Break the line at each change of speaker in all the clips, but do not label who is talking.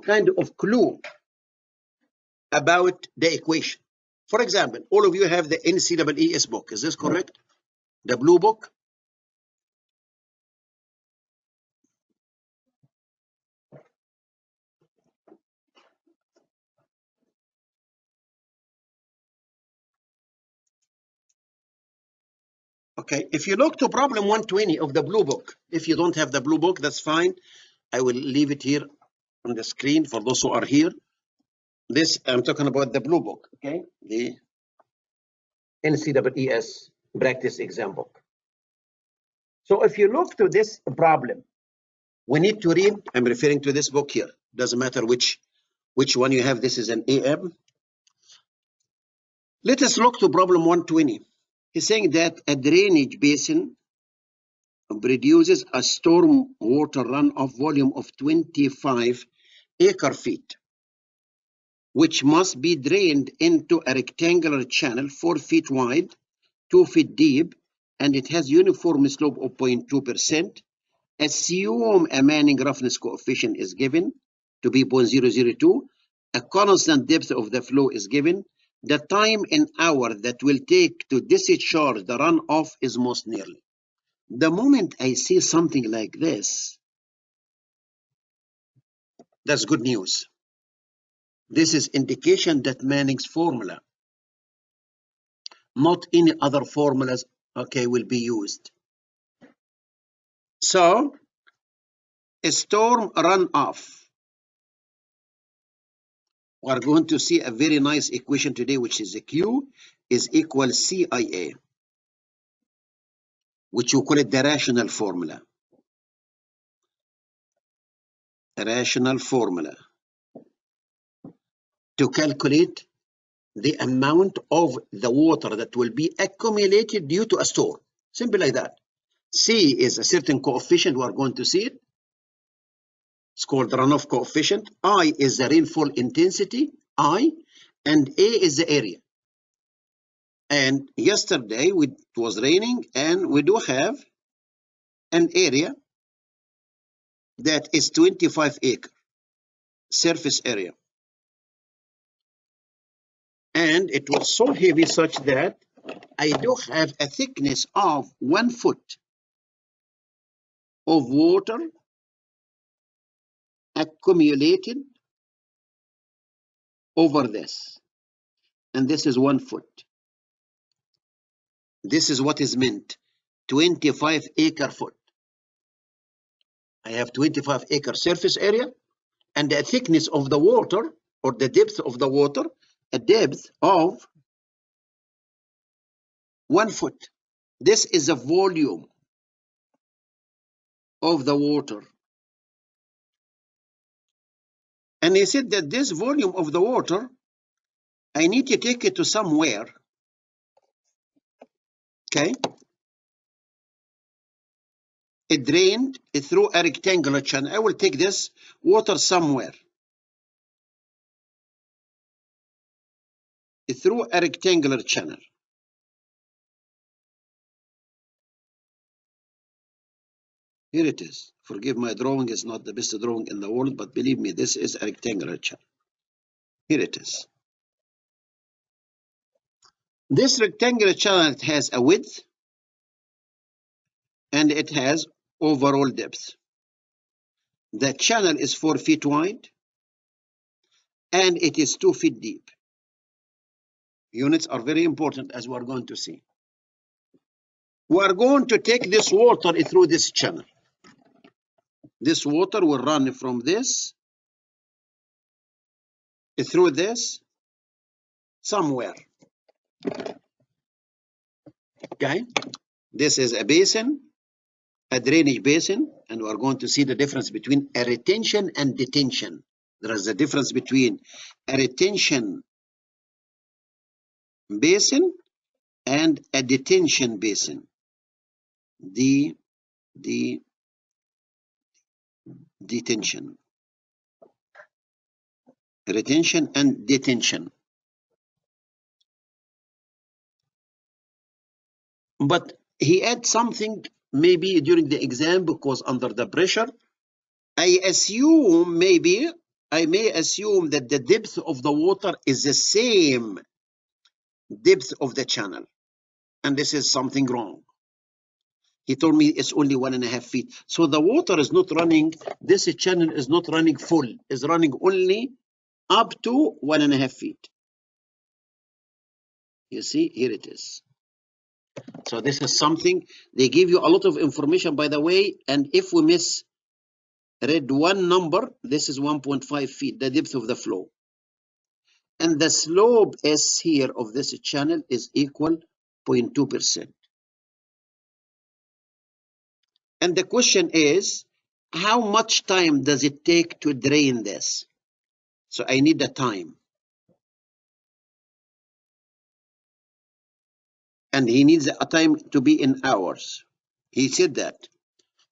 kind of clue about the equation. For example, all of you have the NCEES book. Is this correct? The blue book? Okay, if you look to problem 120 of the blue book, if you don't have the blue book, that's fine. I will leave it here on the screen for those who are here. This, I'm talking about the blue book, okay? The NCEES practice exam book. So if you look to this problem, we need to read, I'm referring to this book here. Doesn't matter which one you have. This is an AM. Let us look to problem 120. He's saying that a drainage basin produces a storm water runoff volume of 25 acre-feet, which must be drained into a rectangular channel 4 feet wide, 2 feet deep, and it has uniform slope of 0.2%. Assume a Manning roughness coefficient is given to be 0.002. A constant depth of the flow is given. The time in hour that will take to discharge the runoff is most nearly. The moment I see something like this, that's good news. This is indication that Manning's formula, not any other formulas, okay, will be used. So, a storm runoff. We're going to see a very nice equation today, which is a Q is equal CIA, which you call it the rational formula. A rational formula to calculate the amount of the water that will be accumulated due to a storm. Simple like that. C is a certain coefficient. We are going to see it. It's called the runoff coefficient. I is the rainfall intensity, I, and A is the area. And yesterday it was raining, and we do have an area that is 25 acre surface area. And it was so heavy such that I do have a thickness of 1 foot of water accumulated over this. And this is 1 foot. This is what is meant, 25 acre foot. I have 25 acre surface area, and the thickness of the water, or the depth of the water, a depth of 1 foot. This is the volume of the water. And he said that this volume of the water, I need to take it to somewhere. Okay. It drained through a rectangular channel. I will take this water somewhere. Through a rectangular channel. Here it is. Forgive my drawing is not the best drawing in the world, but believe me, this is a rectangular channel. Here it is. This rectangular channel has a width and it has overall depth. The channel is 4 feet wide and it is 2 feet deep. Units are very important, as we are going to see. We are going to take this water through this channel. This water will run from this through this somewhere. Okay, this is a basin, a drainage basin, and we are going to see the difference between a retention and detention. There is a difference between a retention basin and a detention basin. Detention. Retention and detention. But he adds something maybe during the exam, because under the pressure, I assume maybe I may assume that the depth of the water is the same depth of the channel. And this is something wrong. He told me it's only 1.5 feet. So the water is not running, this channel is not running full, it's running only up to 1.5 feet. You see, here it is. So this is something, they give you a lot of information, by the way, and if we misread one number, this is 1.5 feet, the depth of the flow. And the slope S here of this channel is equal 0.2%. And the question is, how much time does it take to drain this? So I need the time. And he needs a time to be in hours. He said that.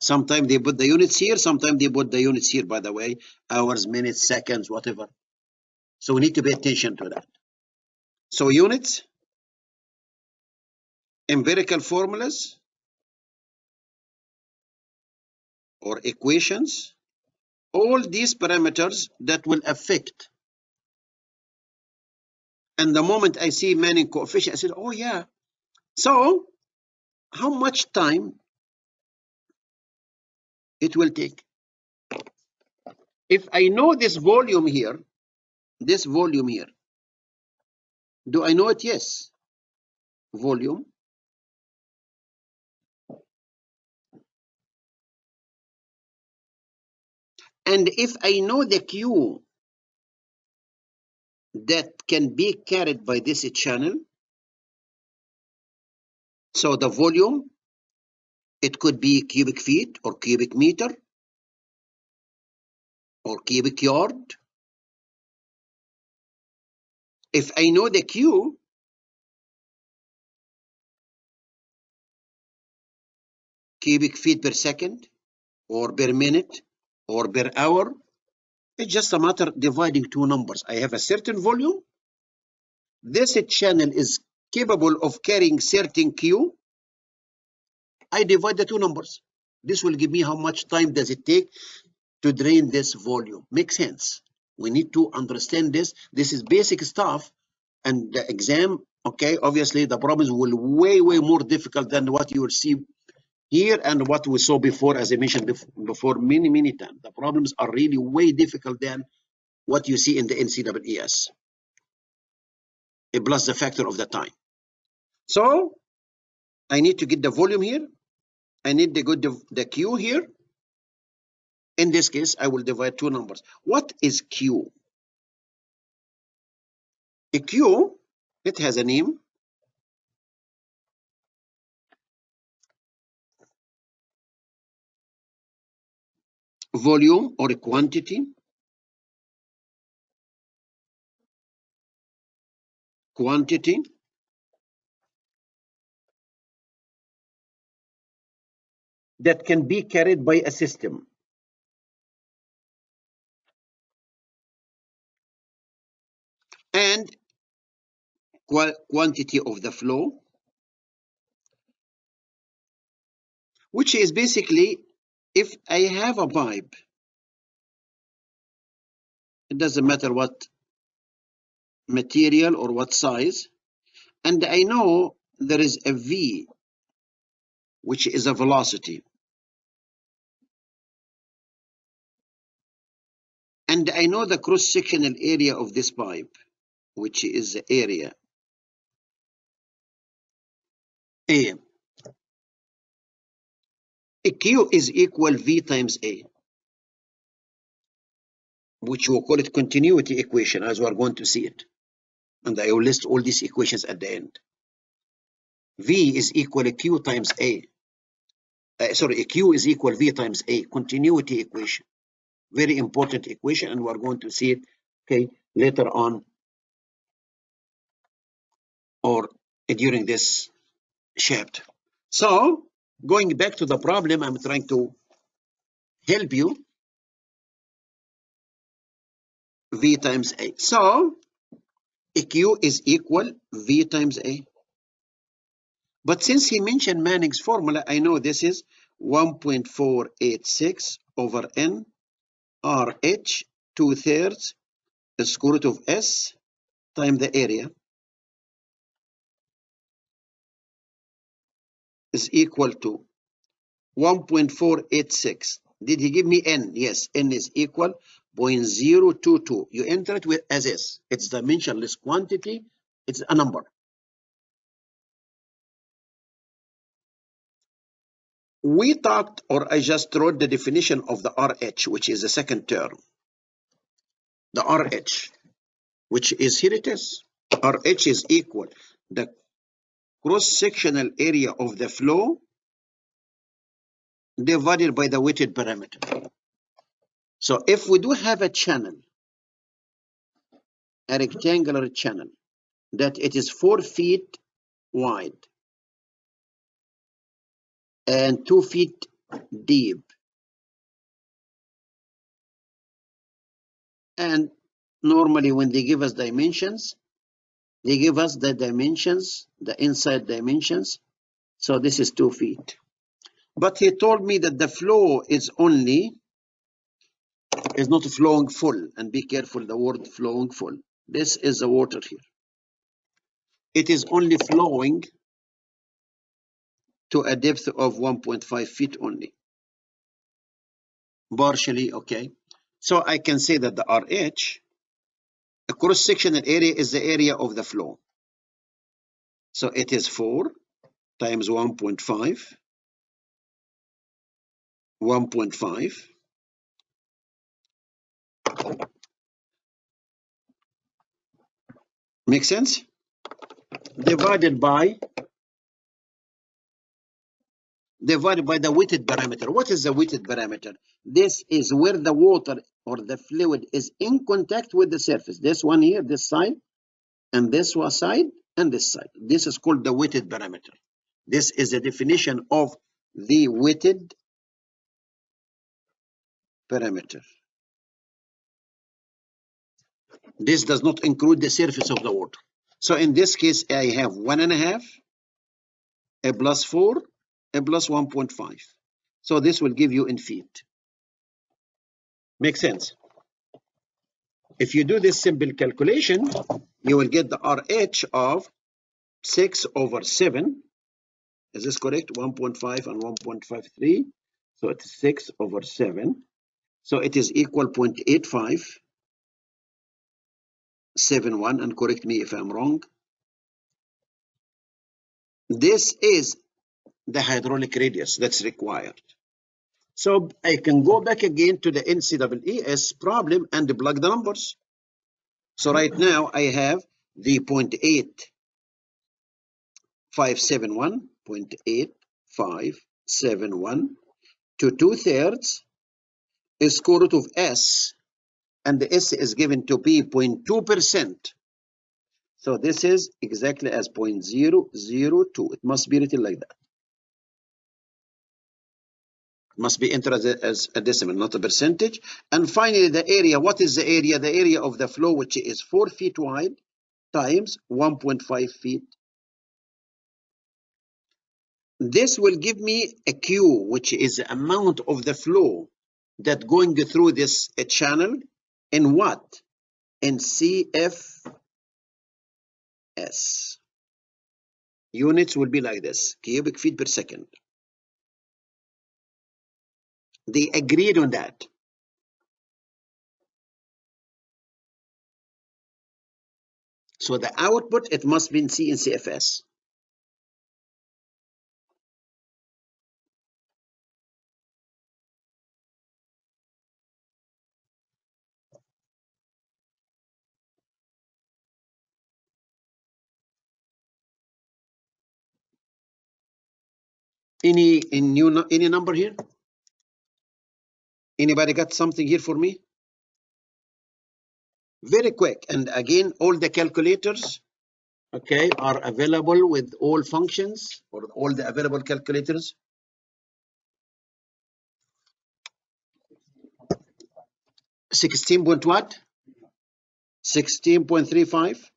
Sometimes they put the units here, sometimes they put the units here, by the way, hours, minutes, seconds, whatever. So we need to pay attention to that. So units, empirical formulas, or equations, all these parameters that will affect. And the moment I see Manning coefficient, I said, oh yeah. So how much time it will take? If I know this volume here, do I know it? Yes. Volume. And if I know the Q that can be carried by this channel, so the volume, it could be cubic feet or cubic meter or cubic yard. If I know the Q, cubic feet per second or per minute or per hour, it's just a matter of dividing two numbers. I have a certain volume. This channel is capable of carrying certain Q. I divide the two numbers. This will give me how much time does it take to drain this volume. Makes sense. We need to understand this. This is basic stuff. And the exam, okay, obviously the problems will way more difficult than what you will see here and what we saw before, as I mentioned before many times. The problems are really way difficult than what you see in the NCEES, plus the factor of the time. So I need to get the volume here. I need to get the Q here. In this case, I will divide two numbers. What is Q? A Q, it has a name. Volume or a quantity. Quantity that can be carried by a system. And quantity of the flow, which is basically, if I have a pipe, it doesn't matter what material or what size, and I know there is a V, which is a velocity, and I know the cross-sectional area of this pipe, which is the area A. A Q is equal V times A, which we'll call it continuity equation, as we're going to see it. And I will list all these equations at the end. V is equal to Q times A. A Q is equal V times A, continuity equation. Very important equation, and we're going to see it, okay, later on or during this chapter. So, going back to the problem, I'm trying to help you. V times A. So, a Q is equal V times A. But since he mentioned Manning's formula, I know this is 1.486 over N RH 2/3 the square root of S times the area is equal to 1.486. Did he give me N? Yes, N is equal 0.022. You enter it with as is. It's dimensionless quantity. It's a number. We talked, or I just wrote the definition of the RH, which is the second term. The RH, which is, here it is. RH is equal the cross-sectional area of the flow divided by the weighted parameter. So if we do have a channel, a rectangular channel, that it is 4 feet wide and 2 feet deep, and normally when they give us dimensions, they give us the dimensions, the inside dimensions. So this is 2 feet. But he told me that the flow is not flowing full. And be careful, the word flowing full. This is the water here. It is only flowing to a depth of 1.5 feet only. Partially, okay. So I can say that the RH, the cross-sectional area, is the area of the flow. So it is 4 times 1.5. 1.5 makes sense, divided by the weighted parameter. What is the weighted parameter? This is where the water or the fluid is in contact with the surface. This one here, this side, and this one side, and this side. This is called the weighted parameter. This is a definition of the weighted parameter. This does not include the surface of the water. So in this case, I have 1.5, a plus 4, a plus 1.5. So this will give you in feet. Makes sense? If you do this simple calculation, you will get the RH of 6/7. Is this correct? 1.5 and 1.53. So it's 6/7. So it is equal 0.8571. And correct me if I'm wrong. This is the hydraulic radius that's required. So I can go back again to the NCEES problem and plug the numbers. So right now I have the 0.8571 to 2/3 is square root of S, and the S is given to be 0.2%. So this is exactly as 0.002. It must be written like that. It must be entered as a decimal, not a percentage. And finally, the area. What is the area? The area of the flow, which is 4 feet wide times 1.5 feet. This will give me a Q, which is the amount of the flow that going through this channel in what? In CFS. Units will be like this, cubic feet per second. They agreed on that. So the output, it must be in CFS. Any number here? Anybody got something here for me? Very quick. And again, all the calculators, okay, are available with all functions or all the available calculators. 16 point what? 16.35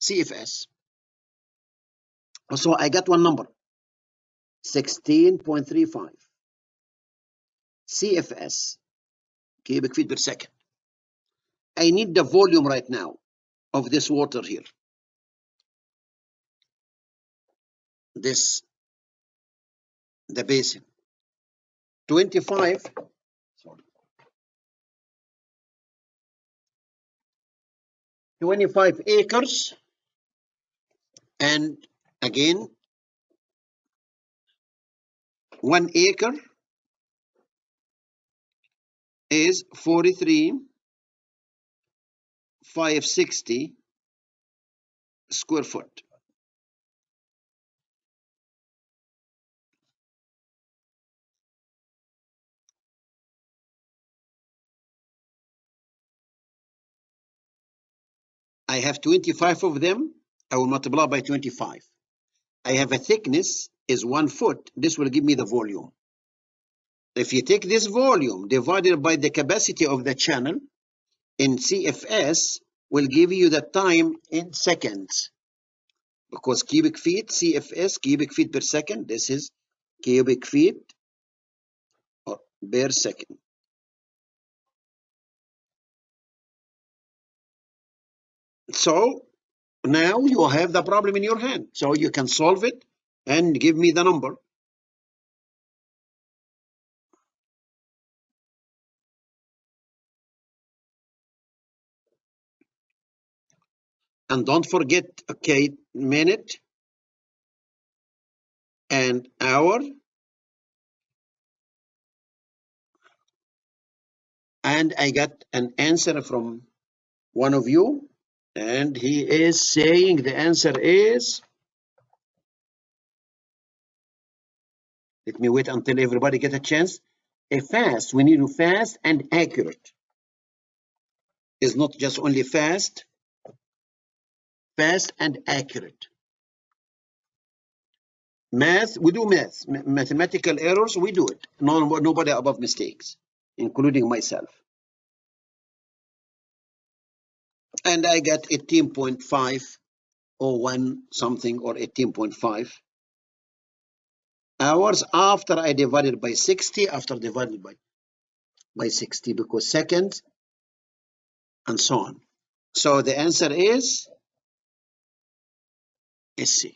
CFS. So I got one number, 16.35 CFS, cubic feet per second. I need the volume right now of this water here. This, the basin. 25, sorry, 25 acres. And again, 1 acre is 43,560 square foot. I have 25 of them. I will multiply by 25. I have a thickness is 1 foot. This will give me the volume. If you take this volume divided by the capacity of the channel in CFS, will give you the time in seconds. Because cubic feet, CFS, cubic feet per second. This is cubic feet per second. So now you have the problem in your hand. So you can solve it and give me the number. And don't forget, okay, minute and hour. And I got an answer from one of you. And he is saying the answer is, let me wait until everybody get a chance. A fast, we need to fast and accurate. It's not just only fast, fast and accurate. Math, we do math. Mathematical errors, we do it. Nobody above mistakes, including myself. And I got 18.5 or 1 something or 18.5 hours after I divided by 60, after divided by 60, because seconds and so on. So the answer is SC.